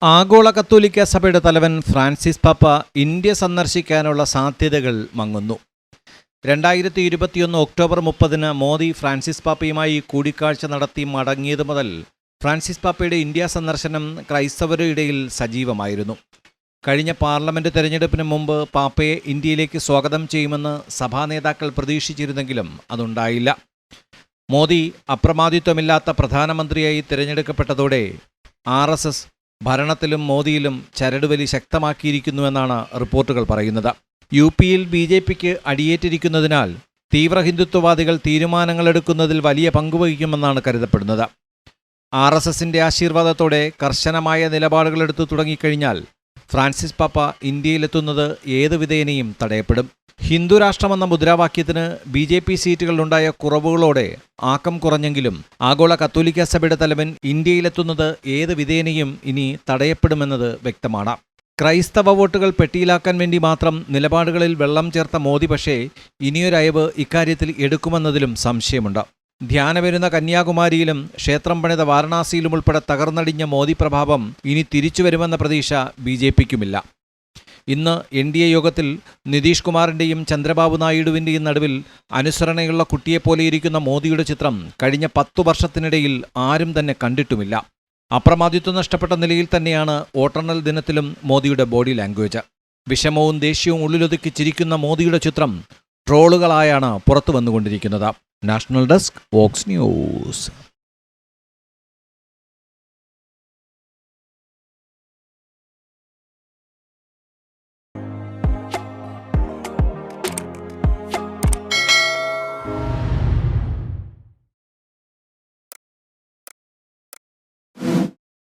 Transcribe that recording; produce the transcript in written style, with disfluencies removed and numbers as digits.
ആഗോള കത്തോലിക്ക സഭയുടെ തലവൻ ഫ്രാൻസിസ് പാപ്പ ഇന്ത്യ സന്ദർശിക്കാനുള്ള സാധ്യതകൾ മങ്ങുന്നു. 2021 ഒക്ടോബർ 30 മോദി ഫ്രാൻസിസ് പാപ്പയുമായി കൂടിക്കാഴ്ച നടത്തി മടങ്ങിയതു മുതൽ ഫ്രാൻസിസ് പാപ്പയുടെ ഇന്ത്യ സന്ദർശനം ക്രൈസ്തവരുടെ ഇടയിൽ സജീവമായിരുന്നു. കഴിഞ്ഞ പാർലമെൻറ്റ് തെരഞ്ഞെടുപ്പിന് മുമ്പ് പാപ്പയെ ഇന്ത്യയിലേക്ക് സ്വാഗതം ചെയ്യുമെന്ന് സഭാ നേതാക്കൾ പ്രതീക്ഷിച്ചിരുന്നെങ്കിലും അതുണ്ടായില്ല. മോദി അപ്രമാദിത്വമില്ലാത്ത പ്രധാനമന്ത്രിയായി തിരഞ്ഞെടുക്കപ്പെട്ടതോടെ RSS ഭരണത്തിലും മോദിയിലും ചരടുവലി ശക്തമാക്കിയിരിക്കുന്നുവെന്നാണ് റിപ്പോർട്ടുകൾ പറയുന്നത്. UPയിൽ BJPക്ക് അടിയേറ്റിരിക്കുന്നതിനാൽ തീവ്ര ഹിന്ദുത്വവാദികൾ തീരുമാനങ്ങളെടുക്കുന്നതിൽ വലിയ പങ്കുവഹിക്കുമെന്നാണ് കരുതപ്പെടുന്നത്. RSSന്റെ ആശീർവാദത്തോടെ കർശനമായ നിലപാടുകളെടുത്തു തുടങ്ങിക്കഴിഞ്ഞാൽ ഫ്രാൻസിസ് പാപ്പ ഇന്ത്യയിലെത്തുന്നത് ഏതു വിധേനയും തടയപ്പെടും. ഹിന്ദു രാഷ്ട്രമെന്ന മുദ്രാവാക്യത്തിന് BJP സീറ്റുകളിലുണ്ടായ കുറവുകളോടെ ആക്കം കുറഞ്ഞെങ്കിലും ആഗോള കത്തോലിക്ക സഭയുടെ തലവൻ ഇന്ത്യയിലെത്തുന്നത് ഏത് വിധേനയും ഇനി തടയപ്പെടുമെന്നത് വ്യക്തമാണ്. ക്രൈസ്തവ വോട്ടുകൾ പെട്ടിയിലാക്കാൻ വേണ്ടി മാത്രം നിലപാടുകളിൽ വെള്ളം ചേർത്ത മോദി പക്ഷേ ഇനിയൊരയവ് ഇക്കാര്യത്തിൽ എടുക്കുമെന്നതിലും സംശയമുണ്ട്. ധ്യാനവരുന്ന കന്യാകുമാരിയിലും ക്ഷേത്രം പണിത വാരണാസിയിലും ഉൾപ്പെടെ തകർന്നടിഞ്ഞ മോദി പ്രഭാവം ഇനി തിരിച്ചുവരുമെന്ന പ്രതീക്ഷ BJPക്കുമില്ല. ഇന്ന് NDA യോഗത്തിൽ നിതീഷ് കുമാറിൻ്റെയും ചന്ദ്രബാബു നായിഡുവിൻ്റെയും നടുവിൽ അനുസരണയുള്ള കുട്ടിയെപ്പോലെയിരിക്കുന്ന മോദിയുടെ ചിത്രം കഴിഞ്ഞ 10 വർഷത്തിനിടയിൽ ആരും തന്നെ കണ്ടിട്ടുമില്ല. അപ്രമാദിത്വം നഷ്ടപ്പെട്ട നിലയിൽ തന്നെയാണ് വോട്ടെണ്ണൽ ദിനത്തിലും മോദിയുടെ ബോഡി ലാംഗ്വേജ്. വിഷമവും ദേഷ്യവും ഉള്ളിലൊതുക്കി ചിരിക്കുന്ന മോദിയുടെ ചിത്രം ട്രോളുകളായാണ് പുറത്തു വന്നുകൊണ്ടിരിക്കുന്നത്. National desk, Vox news.